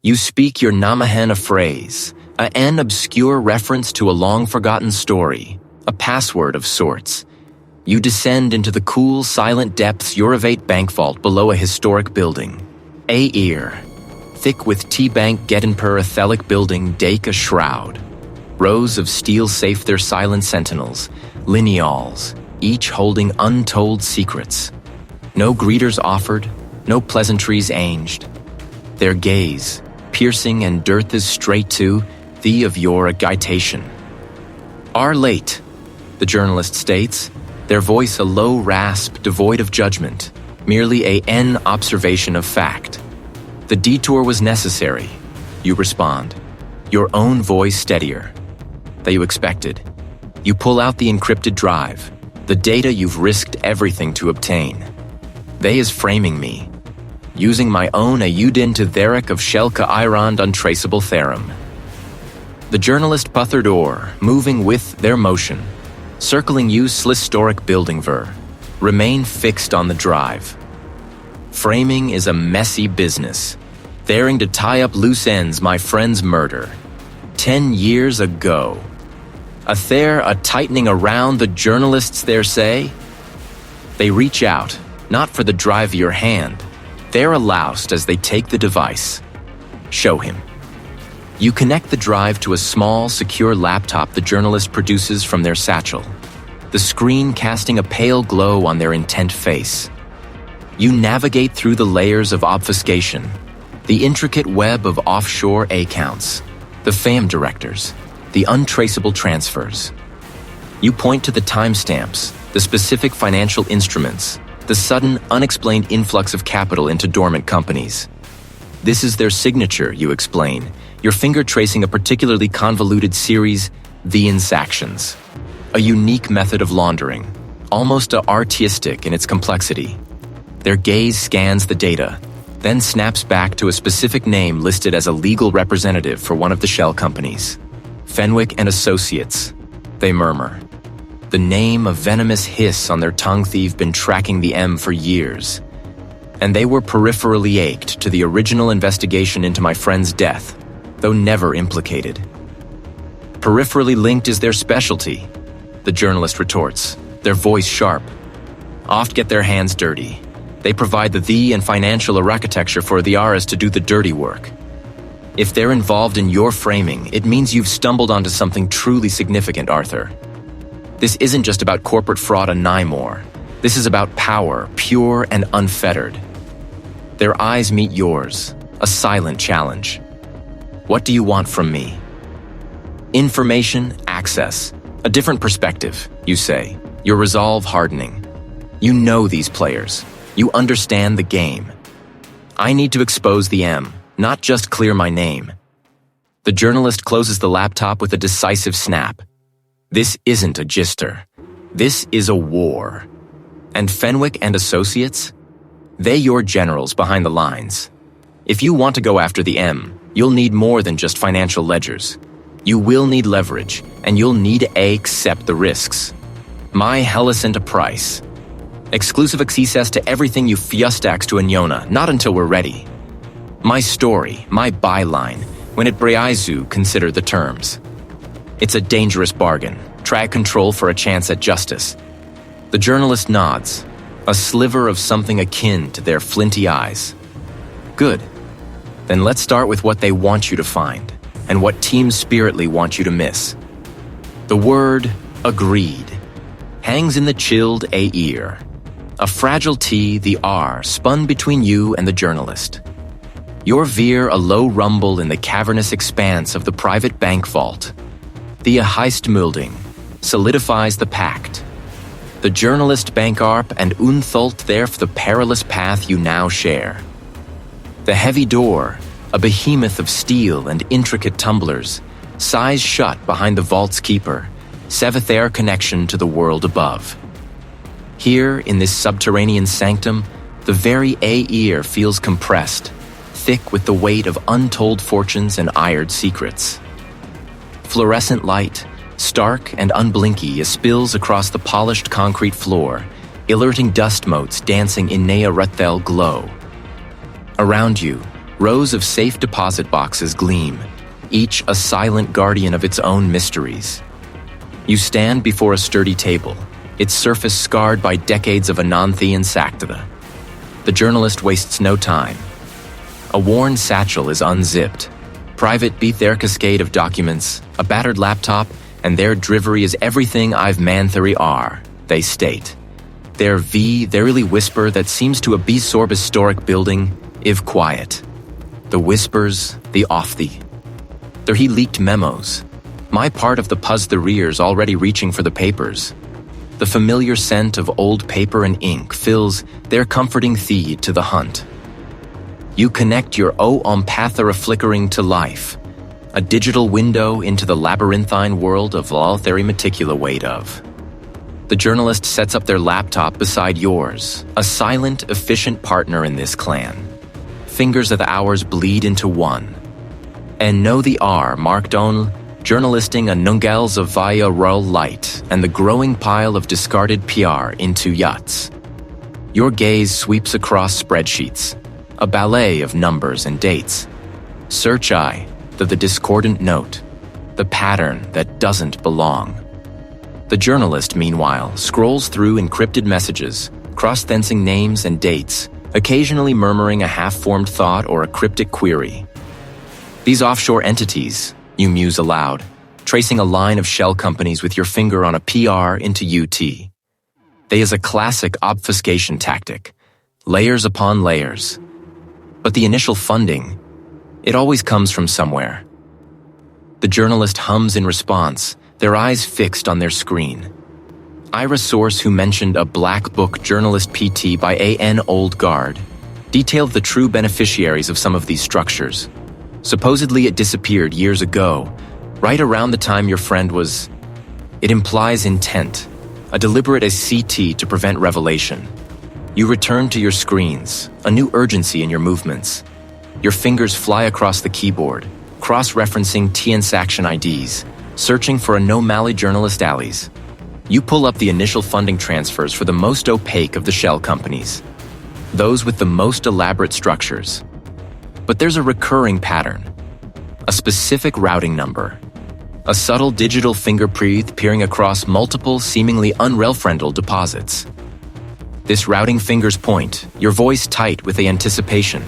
Speaker 1: You speak your Namahen a phrase, an obscure reference to a long-forgotten story, a password of sorts. You descend into the cool, silent depths Eurovate bank vault below a historic building. A ear, thick with T-Bank Geddenper Athelic building dake a shroud. Rows of steel safe their silent sentinels, lineals, each holding untold secrets. No greeters offered, no pleasantries anged. Their gaze, piercing and dearth is straight to the of your agitation. Are late, the journalist states, their voice a low rasp devoid of judgment, merely an observation of fact. The detour was necessary, you respond, your own voice steadier. That you expected. You pull out the encrypted drive, the data you've risked everything to obtain. They is framing me, using my own Ayudin to Theric of Shelka Irond untraceable theorem. The journalist puthered o'er, moving with their motion, circling you slistoric building ver, remain fixed on the drive. Framing is a messy business, daring to tie up loose ends my friend's murder. 10 years ago. A tightening around the journalists there say? They reach out, not for the drive of your hand. They're loused as they take the device. Show him. You connect the drive to a small, secure laptop the journalist produces from their satchel, the screen casting a pale glow on their intent face. You navigate through the layers of obfuscation, the intricate web of offshore accounts, the FAM directors, the untraceable transfers. You point to the timestamps, the specific financial instruments, the sudden, unexplained influx of capital into dormant companies. This is their signature, you explain, your finger tracing a particularly convoluted series, the insactions. A unique method of laundering, almost artistic in its complexity. Their gaze scans the data, then snaps back to a specific name listed as a legal representative for one of the shell companies. Fenwick and Associates, they murmur. The name a venomous hiss on their tongue. They've been tracking the M for years. And they were peripherally ached to the original investigation into my friend's death, though never implicated. Peripherally linked is their specialty, the journalist retorts, their voice sharp. Oft get their hands dirty. They provide the and financial architecture for the RS to do the dirty work. If they're involved in your framing, it means you've stumbled onto something truly significant, Arthur. This isn't just about corporate fraud and Nymore. This is about power, pure and unfettered. Their eyes meet yours, a silent challenge. What do you want from me? Information, access, a different perspective, you say, your resolve hardening. You know these players. You understand the game. I need to expose the M, not just clear my name. The journalist closes the laptop with a decisive snap. This isn't a gister. This is a war. And Fenwick and Associates? They your generals behind the lines. If you want to go after the M, you'll need more than just financial ledgers. You will need leverage, and you'll need to accept the risks. My Hellas a price. Exclusive access to everything you fiustax to Inyona, not until we're ready. My story, my byline, when it Breaizu consider the terms. It's a dangerous bargain. Try control for a chance at justice. The journalist nods, a sliver of something akin to their flinty eyes. Good. Then let's start with what they want you to find, and what Team Spiritly want you to miss. The word agreed hangs in the chilled A ear. A fragile T, the R, spun between you and the journalist. Your veer a low rumble in the cavernous expanse of the private bank vault. The Heistmulding solidifies the pact. The journalist Bankarp and Unthult there for the perilous path you now share. The heavy door, a behemoth of steel and intricate tumblers, sighs shut behind the vault's keeper, severeth their connection to the world above. Here, in this subterranean sanctum, the very A-ear feels compressed, thick with the weight of untold fortunes and ired secrets. Fluorescent light, stark and unblinky, spills across the polished concrete floor, alerting dust motes dancing in Nea Ruthel glow. Around you, rows of safe deposit boxes gleam, each a silent guardian of its own mysteries. You stand before a sturdy table, its surface scarred by decades of Ananthi and Saktha. The journalist wastes no time. A worn satchel is unzipped. Private beat their cascade of documents, a battered laptop, and their drivery is everything I've Manthuri are, they state. Their verily whisper that seems to absorb historic building, if quiet. The whispers, the off-thee. There he leaked memos. My part of the puzz the rears already reaching for the papers. The familiar scent of old paper and ink fills their comforting thee to the hunt. You connect your Ompathera flickering to life, a digital window into the labyrinthine world of Laltheri Meticula weight of. The journalist sets up their laptop beside yours, a silent, efficient partner in this clan. Fingers of the hours bleed into one. And know the R marked on journalisting a nungels of via rural light and the growing pile of discarded PR into yachts. Your gaze sweeps across spreadsheets, a ballet of numbers and dates. Search I, the discordant note, the pattern that doesn't belong. The journalist, meanwhile, scrolls through encrypted messages, cross-fencing names and dates, occasionally murmuring a half-formed thought or a cryptic query. These offshore entities, you muse aloud, tracing a line of shell companies with your finger on a PR into UT. They is a classic obfuscation tactic, layers upon layers. But the initial funding, it always comes from somewhere. The journalist hums in response, their eyes fixed on their screen. Ira's source, who mentioned a black book journalist PT by A.N. Old Guard, detailed the true beneficiaries of some of these structures. Supposedly it disappeared years ago, right around the time your friend was... It implies intent, a deliberate CT to prevent revelation. You return to your screens, a new urgency in your movements. Your fingers fly across the keyboard, cross-referencing transaction IDs, searching for a no-mally journalist alleys. You pull up the initial funding transfers for the most opaque of the shell companies, those with the most elaborate structures. But there's a recurring pattern, a specific routing number, a subtle digital fingerprint peering across multiple seemingly unreferential deposits. This routing finger's point, your voice tight with the anticipation.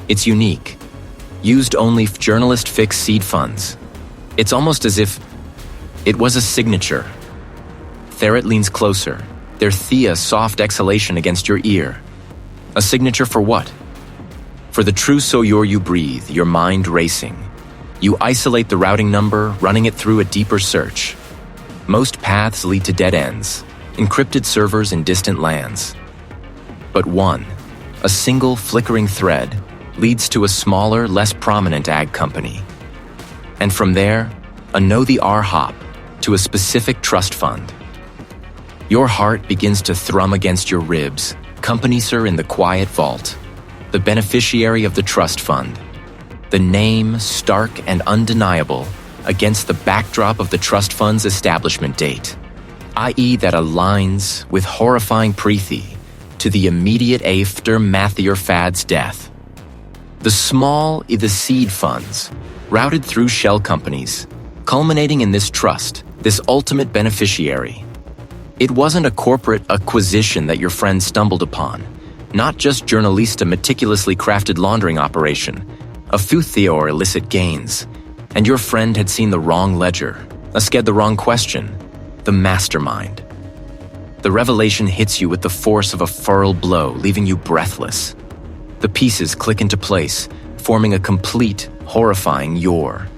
Speaker 1: It's unique, used only for journalist fixed seed funds. It's almost as if it was a signature. Therrit leans closer, their thea soft exhalation against your ear. A signature for what? For the true soyor you breathe, your mind racing. You isolate the routing number, running it through a deeper search. Most paths lead to dead ends, encrypted servers in distant lands. But one, a single flickering thread, leads to a smaller, less prominent ag company. And from there, a know the R hop to a specific trust fund. Your heart begins to thrum against your ribs, company sir in the quiet vault, the beneficiary of the trust fund. The name, stark and undeniable, against the backdrop of the trust fund's establishment date, i.e. that aligns with horrifying prethi to the immediate after Matthew Fad's death. The small the seed funds, routed through shell companies, culminating in this trust, this ultimate beneficiary. It wasn't a corporate acquisition that your friend stumbled upon, not just journalista meticulously crafted laundering operation, a futhia or illicit gains, and your friend had seen the wrong ledger, asked the wrong question, the mastermind. The revelation hits you with the force of a furl blow, leaving you breathless. The pieces click into place, forming a complete, horrifying your.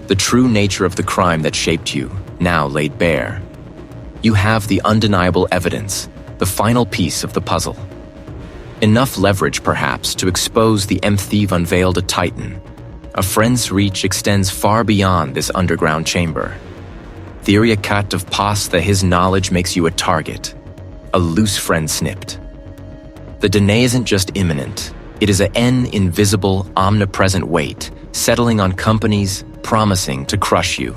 Speaker 1: The true nature of the crime that shaped you, now laid bare. You have the undeniable evidence, the final piece of the puzzle. Enough leverage, perhaps, to expose the thief unveiled a titan. A friend's reach extends far beyond this underground chamber. Theory a cut of pasta, his knowledge makes you a target. A loose friend snipped. The dene isn't just imminent. It is an invisible, omnipresent weight, settling on companies, promising to crush you.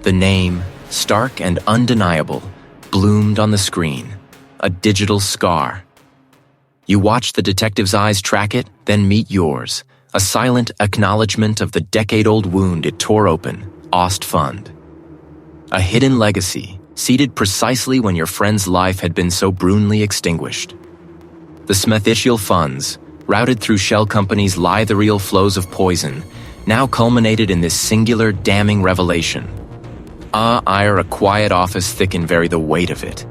Speaker 1: The name, stark and undeniable, bloomed on the screen, a digital scar. You watch the detective's eyes track it, then meet yours, a silent acknowledgement of the decade-old wound it tore open, Ost Fund. A hidden legacy, seated precisely when your friend's life had been so brutally extinguished. The Smethitial funds, routed through shell companies' ethereal flows of poison, now culminated in this singular, damning revelation. Ira, a quiet office thickened very the weight of it.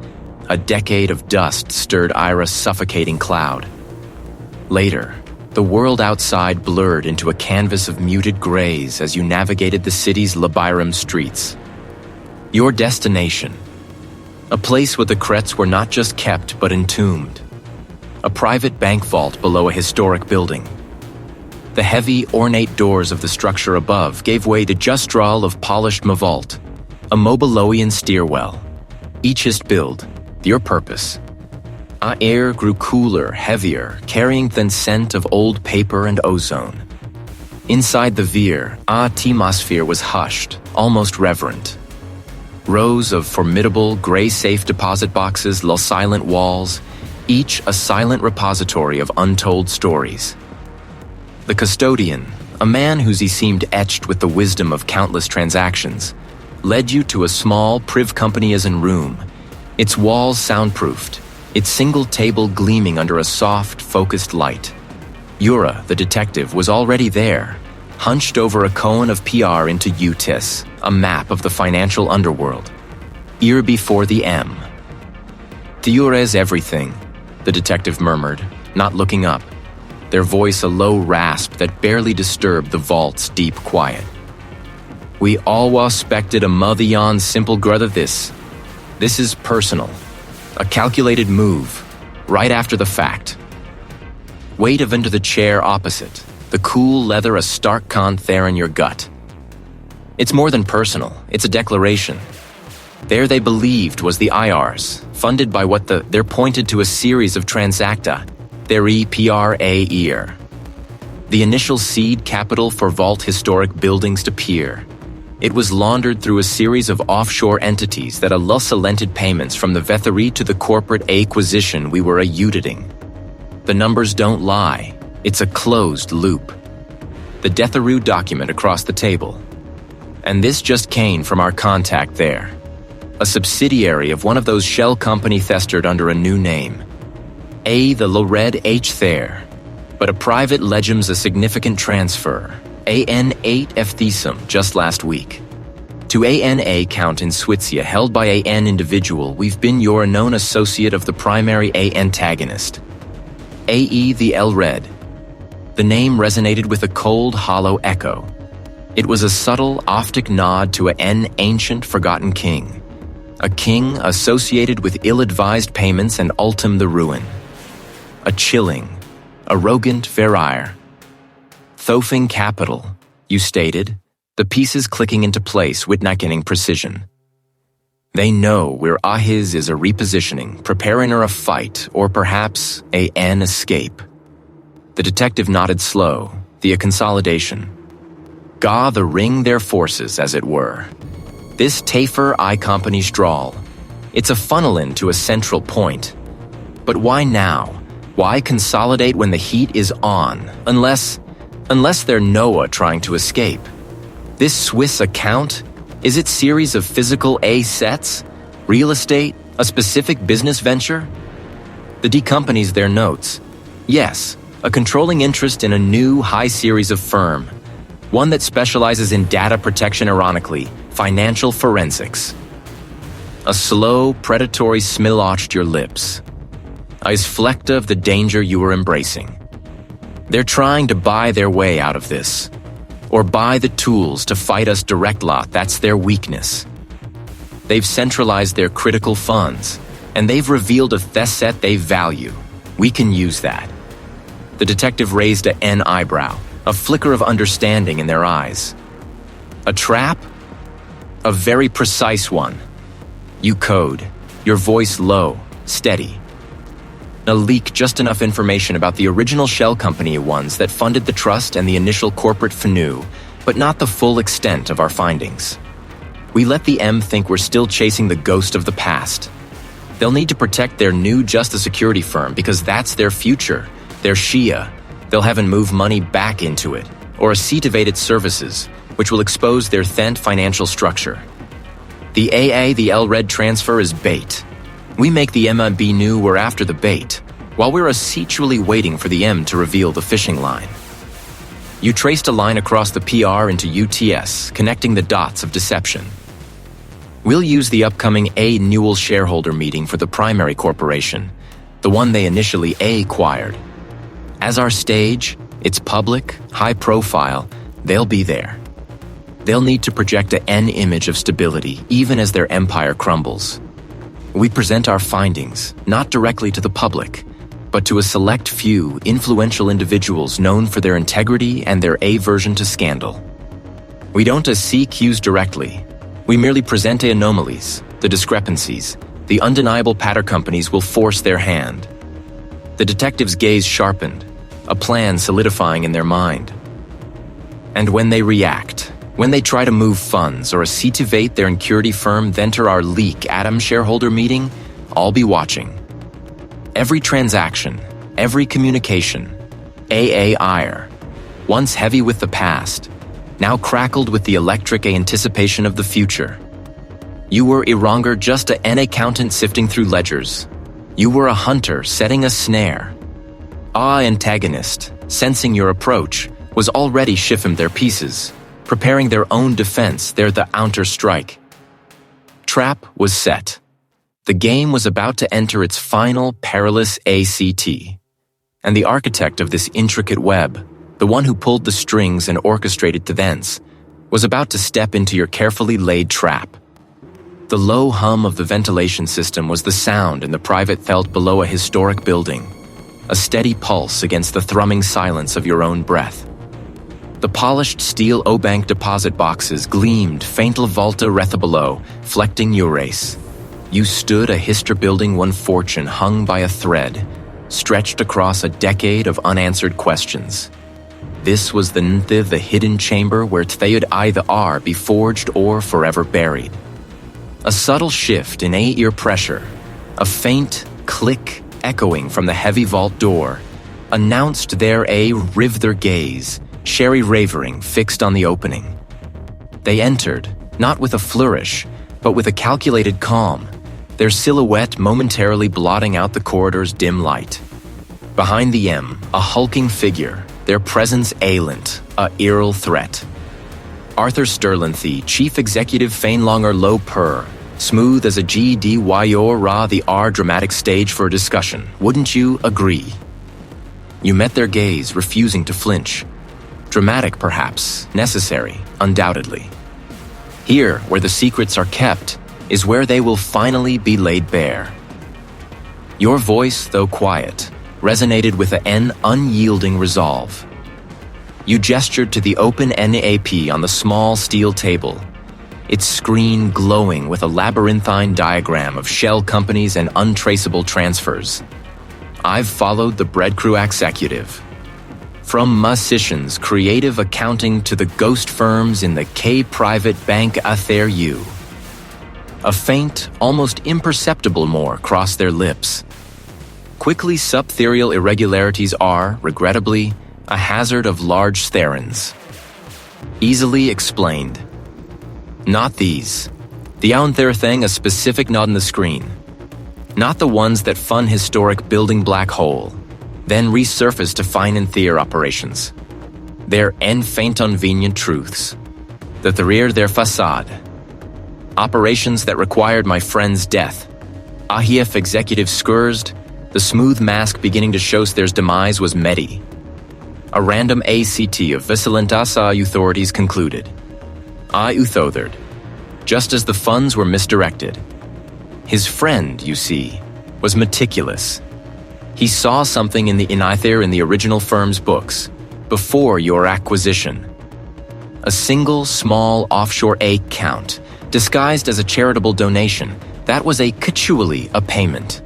Speaker 1: A decade of dust stirred Ira's suffocating cloud. Later, the world outside blurred into a canvas of muted grays as you navigated the city's labyrinth streets. Your destination, a place where the crets were not just kept but entombed. A private bank vault below a historic building. The heavy, ornate doors of the structure above gave way to just drawl of polished vault, a Mobiloian stairwell. Each his build, your purpose. Our air grew cooler, heavier, carrying the scent of old paper and ozone. Inside the veer, our atmosphere was hushed, almost reverent. Rows of formidable gray safe deposit boxes, silent walls, each a silent repository of untold stories. The custodian, a man whose he seemed etched with the wisdom of countless transactions, led you to a small priv company-isn room, its walls soundproofed, its single table gleaming under a soft, focused light. Yura, the detective, was already there, hunched over a cone of PR into UTIS, a map of the financial underworld. Ear before the M. "Theures everything," the detective murmured, not looking up, their voice a low rasp that barely disturbed the vault's deep quiet. "We always spected a mother simple gruther this. This is personal. A calculated move, right after the fact." Weight of into the chair opposite, the cool leather a stark conth there in your gut. "It's more than personal, it's a declaration. There they believed was the IRs, funded by what they're pointed to a series of transacta, their EPRA ear. The initial seed capital for vault historic buildings to peer. It was laundered through a series of offshore entities that allusalented payments from the Vethari to the corporate acquisition we were auditing. The numbers don't lie. It's a closed loop. The Detharu document across the table. And this just came from our contact there. A subsidiary of one of those shell company thestered under a new name. The Lored H there. But a private legem's a significant transfer. AN8 Fthisum just last week. To ANA count in Switzia held by AN individual, we've been your known associate of the primary A antagonist. AE the L-Red. The name resonated with a cold, hollow echo. It was a subtle, optic nod to an ancient, forgotten king. A king associated with ill-advised payments and ultim the ruin. A chilling, arrogant Verire. Thofing capital, you stated, the pieces clicking into place with knackening precision. They know where Ahiz is a repositioning, preparing her a fight, or perhaps an escape. The detective nodded slow, the consolidation. Ga the ring their forces, as it were. This Tafer I company strawl. It's a funnel in to a central point. But why now? Why consolidate when the heat is on? Unless they're Noah trying to escape. This Swiss account? Is it series of physical A sets? Real estate? A specific business venture? The D companies their notes. Yes, a controlling interest in a new high series of firm. One that specializes in data protection, ironically, financial forensics. A slow, predatory smile arched your lips. Eyes flecked of the danger you were embracing. They're trying to buy their way out of this. Or buy the tools to fight us direct lot, that's their weakness. They've centralized their critical funds, and they've revealed a theset they value. We can use that. The detective raised an eyebrow, a flicker of understanding in their eyes. A trap? A very precise one. You code, your voice low, steady. A leak just enough information about the original shell company ones that funded the trust and the initial corporate FNU, but not the full extent of our findings. We let the M think we're still chasing the ghost of the past. They'll need to protect their new just a security firm because that's their future, their Shia. They'll haven't moved money back into it, or a seat-evaded services, which will expose their thent financial structure. The AA, the L-Red transfer is bait. We make the MIB new we're after the bait, while we're essentially waiting for the M to reveal the fishing line. You traced a line across the PR into UTS, connecting the dots of deception. We'll use the upcoming A Newell shareholder meeting for the primary corporation, the one they initially acquired. As our stage, it's public, high profile, they'll be there. They'll need to project an image of stability, even as their empire crumbles. We present our findings, not directly to the public, but to a select few influential individuals known for their integrity and their aversion to scandal. We don't CQs directly. We merely present the anomalies, the discrepancies. The undeniable patter companies will force their hand. The detective's gaze sharpened, a plan solidifying in their mind. And when they react, when they try to move funds or activate their security firm, then enter our leak Atom shareholder meeting, I'll be watching. Every transaction, every communication, ire, once heavy with the past, now crackled with the electric anticipation of the future. You were Ironger, just an accountant sifting through ledgers. You were a hunter setting a snare. Antagonist, sensing your approach, was already shifting their pieces, preparing their own defense, their the counter-strike. Trap was set. The game was about to enter its final perilous ACT. And the architect of this intricate web, the one who pulled the strings and orchestrated the events, was about to step into your carefully laid trap. The low hum of the ventilation system was the sound in the private felt below a historic building, a steady pulse against the thrumming silence of your own breath. The polished steel O-Bank deposit boxes gleamed faintly volta retha below, flecting your race. You stood a histor building one fortune hung by a thread, stretched across a decade of unanswered questions. This was the hidden chamber where Ttheud either are be forged or forever buried. A subtle shift in ear pressure, a faint click echoing from the heavy vault door, announced there a riv their gaze, sherry ravering fixed on the opening. They entered, not with a flourish, but with a calculated calm, their silhouette momentarily blotting out the corridor's dim light. Behind the M, a hulking figure, their presence ailent, a eerie threat. Arthur Sterlinthy, Chief Executive Fainlonger Low Purr, smooth as a GDYOR Ra the R dramatic stage for a discussion, wouldn't you agree? You met their gaze, refusing to flinch. Dramatic, perhaps, necessary, undoubtedly. Here, where the secrets are kept, is where they will finally be laid bare. Your voice, though quiet, resonated with an unyielding resolve. You gestured to the open NAP on the small steel table, its screen glowing with a labyrinthine diagram of shell companies and untraceable transfers. I've followed the bread crew executive. From musicians, creative accounting to the ghost firms in the K-private bank affair you. A faint, almost imperceptible more crossed their lips. Quickly subtherial irregularities are, regrettably, a hazard of large therans. Easily explained. Not these. The out there thing a specific nod in the screen. Not the ones that fund historic building black hole, then resurface to fine and theor operations. They're faint convenient truths. The theory their facade. Operations that required my friend's death. Ahief executive scourged, the smooth mask beginning to show their demise was Medi. A random ACT of Visilentasa authorities concluded. I uthothered, just as the funds were misdirected. His friend, you see, was meticulous. He saw something in the inither in the original firm's books, before your acquisition. A single small offshore account, disguised as a charitable donation, that was actually a payment.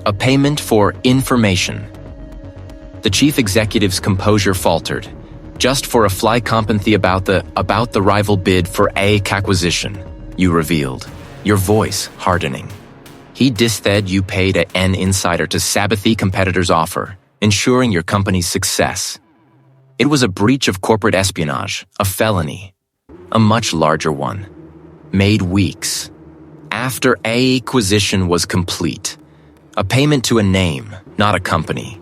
Speaker 1: A payment for information. The chief executive's composure faltered, just for a fly companthy about the rival bid for a acquisition, you revealed, your voice hardening. He disthed you paid an insider to Sabbathy competitor's offer, ensuring your company's success. It was a breach of corporate espionage, a felony, a much larger one, made weeks after a acquisition was complete. A payment to a name, not a company.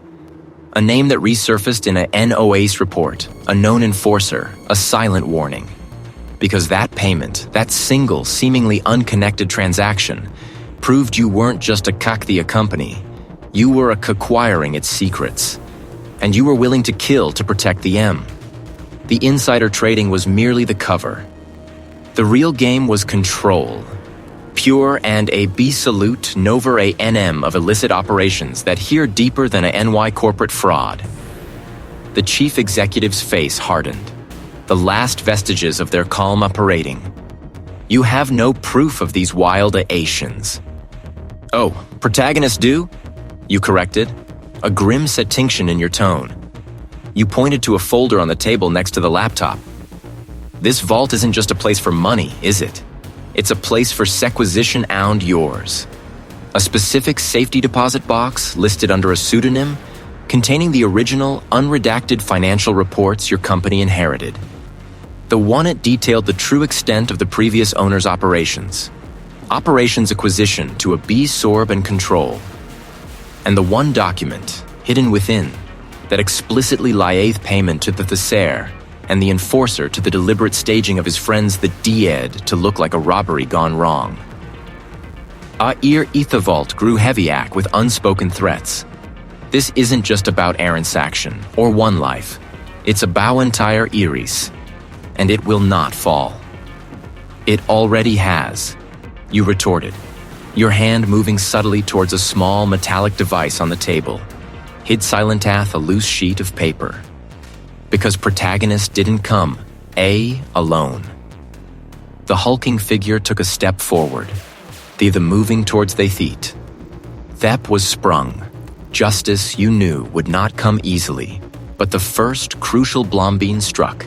Speaker 1: A name that resurfaced in a NOACE report, a known enforcer, a silent warning. Because that payment, that single, seemingly unconnected transaction, proved you weren't just a Kakthia company, you were acquiring its secrets. And you were willing to kill to protect the M. The insider trading was merely the cover. The real game was control. Pure and a absolute nover a NM of illicit operations that hear deeper than a NY corporate fraud. The chief executive's face hardened, the last vestiges of their calm parading. You have no proof of these wild Asians. Oh, protagonists do? You corrected, a grim setinction in your tone. You pointed to a folder on the table next to the laptop. This vault isn't just a place for money, is it? It's a place for sequisition and yours. A specific safety deposit box listed under a pseudonym containing the original, unredacted financial reports your company inherited. The one it detailed the true extent of the previous owner's operations. Operations acquisition to absorb and control. And the one document, hidden within, that explicitly liaise payment to the Thesser, and the enforcer to the deliberate staging of his friends the Died to look like a robbery gone wrong. Ir Ethervault grew heavyac with unspoken threats. This isn't just about Aaron's action or one life. It's about entire Iris, and it will not fall. It already has, you retorted, your hand moving subtly towards a small metallic device on the table. Hid Silentath a loose sheet of paper. Because protagonist didn't come, alone. The hulking figure took a step forward, the moving towards they feet. Thep was sprung. Justice, you knew, would not come easily, but the first crucial Blombine struck.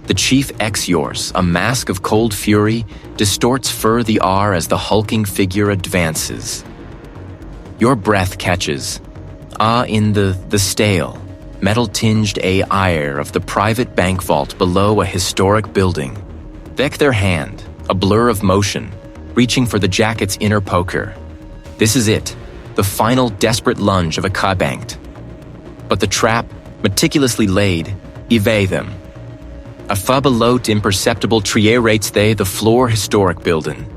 Speaker 1: The chief ex yours, a mask of cold fury, distorts fur the R as the hulking figure advances. Your breath catches, in the stale, metal-tinged ire of the private bank vault below a historic building. Beck their hand, a blur of motion, reaching for the jacket's inner poker. This is it, the final desperate lunge of a Kabankt. But the trap, meticulously laid, evade them. A fabelote imperceptible trier rates they the floor historic building.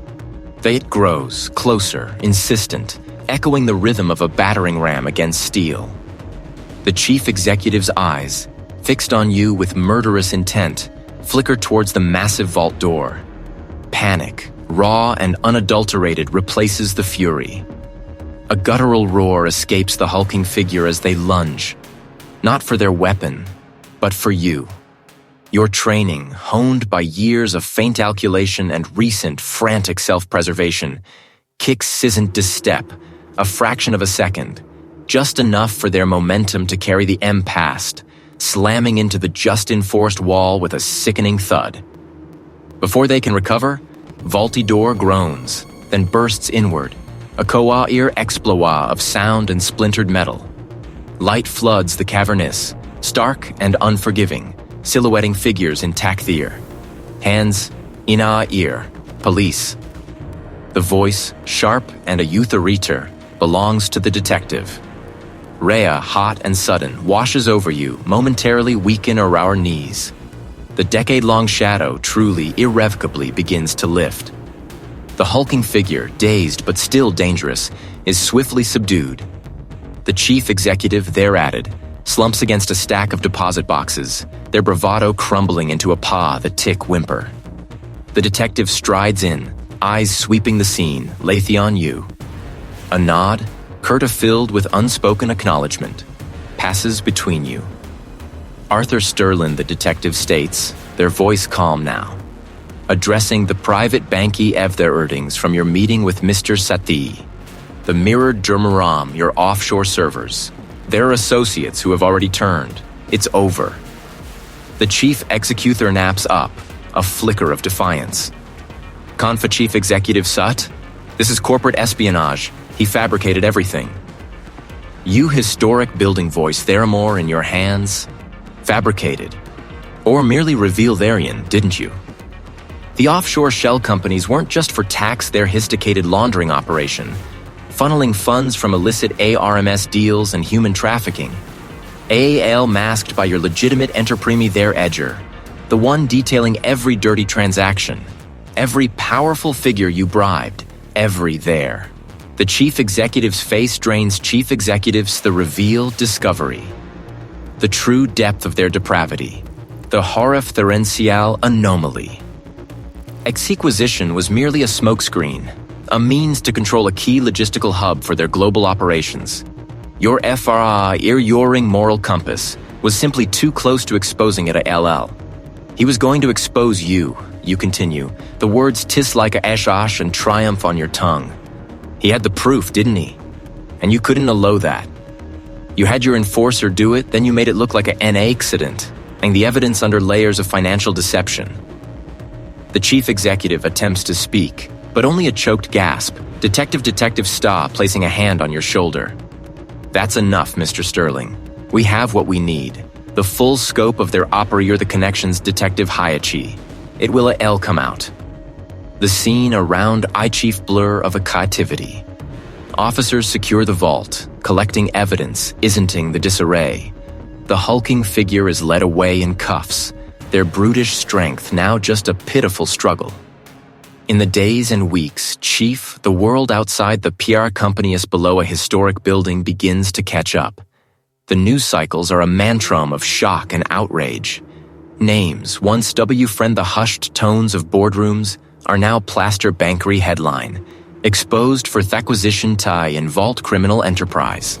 Speaker 1: They it grows, closer, insistent, echoing the rhythm of a battering ram against steel. The chief executive's eyes, fixed on you with murderous intent, flicker towards the massive vault door. Panic, raw and unadulterated, replaces the fury. A guttural roar escapes the hulking figure as they lunge, not for their weapon, but for you. Your training, honed by years of faint calculation and recent frantic self-preservation, kicks scissant to step, a fraction of a second, just enough for their momentum to carry the M past, slamming into the just-enforced wall with a sickening thud. Before they can recover, vaulty door groans, then bursts inward, a coa-ear exploit of sound and splintered metal. Light floods the cavernous, stark and unforgiving, silhouetting figures in Takthier. Hands, ear, police. The voice, sharp and a eutheriter, belongs to the detective. Rhea, hot and sudden, washes over you, momentarily weaken our knees. The decade-long shadow truly, irrevocably begins to lift. The hulking figure, dazed but still dangerous, is swiftly subdued. The chief executive, there added, slumps against a stack of deposit boxes, their bravado crumbling into a paw the tick whimper. The detective strides in, eyes sweeping the scene, Lathion you. A nod, Curta filled with unspoken acknowledgement, passes between you. Arthur Sterlin, the detective states, their voice calm now, addressing the private banky of their earnings from your meeting with Mr. Sathi, the mirrored Germaram, your offshore servers, their associates who have already turned. It's over. The chief executor naps up, a flicker of defiance. Confa Chief Executive Sut, this is corporate espionage. He fabricated everything. You historic building voice Theramore in your hands, fabricated. Or merely reveal therein, didn't you? The offshore shell companies weren't just for tax their histicated laundering operation, funneling funds from illicit ARMS deals and human trafficking. AAL masked by your legitimate enterprimi their edger, the one detailing every dirty transaction, every powerful figure you bribed, every there. The chief executive's face drains chief executives the reveal discovery. The true depth of their depravity, the horrif therencial anomaly. Exequisition was merely a smokescreen, a means to control a key logistical hub for their global operations. Your FRA ear-yoring moral compass was simply too close to exposing it at LL. He was going to expose you, you continue, the words tis like a eshash and triumph on your tongue. He had the proof, didn't he? And you couldn't allow that. You had your enforcer do it, then you made it look like an accident, and the evidence under layers of financial deception. The chief executive attempts to speak, but only a choked gasp, Detective Sta placing a hand on your shoulder. That's enough, Mr. Sterling. We have what we need. The full scope of their operator the connections Detective Hayachi. It will a L come out. The scene around I-Chief blur of a captivity. Officers secure the vault, collecting evidence, isenting the disarray. The hulking figure is led away in cuffs, their brutish strength now just a pitiful struggle. In the days and weeks, Chief, the world outside the PR company is below a historic building begins to catch up. The news cycles are a mantram of shock and outrage. Names, once friend the hushed tones of boardrooms, are now plaster bankery headline, exposed for acquisition tie in vault criminal enterprise.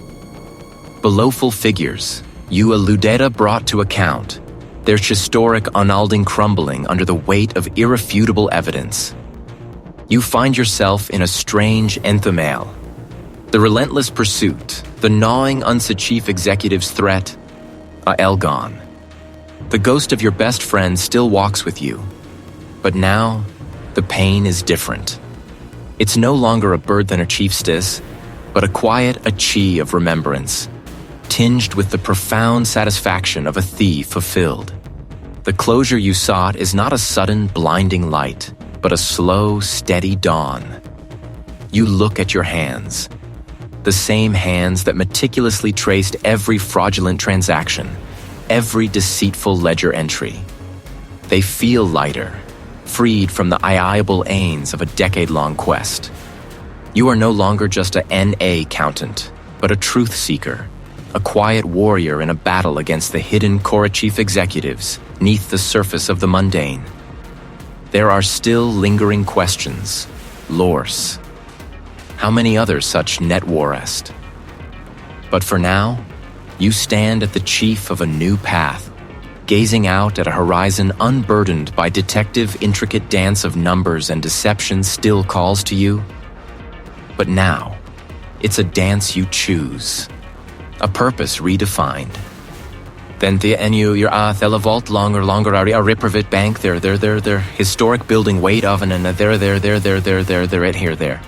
Speaker 1: Belowful figures, you Ludeta brought to account, their historic unalding crumbling under the weight of irrefutable evidence. You find yourself in a strange enthemail. The relentless pursuit, the gnawing unsa chief executive's threat, a Elgon. The ghost of your best friend still walks with you. But now, the pain is different. It's no longer a burden or chiefstis, but a quiet achi of remembrance, tinged with the profound satisfaction of a thief fulfilled. The closure you sought is not a sudden, blinding light, but a slow, steady dawn. You look at your hands, the same hands that meticulously traced every fraudulent transaction, every deceitful ledger entry. They feel lighter, freed from the iable ains of a decade-long quest. You are no longer just a NA countant, but a truth seeker, a quiet warrior in a battle against the hidden Cora chief executives neath the surface of the mundane. There are still lingering questions, lores. How many others such net warest? But for now, you stand at the chief of a new path, gazing out at a horizon unburdened by detective intricate dance of numbers and deception still calls to you. But now, it's a dance you choose, a purpose redefined. Then the enu your thela vault longer are a riprivate bank there historic building weight of and there it here there.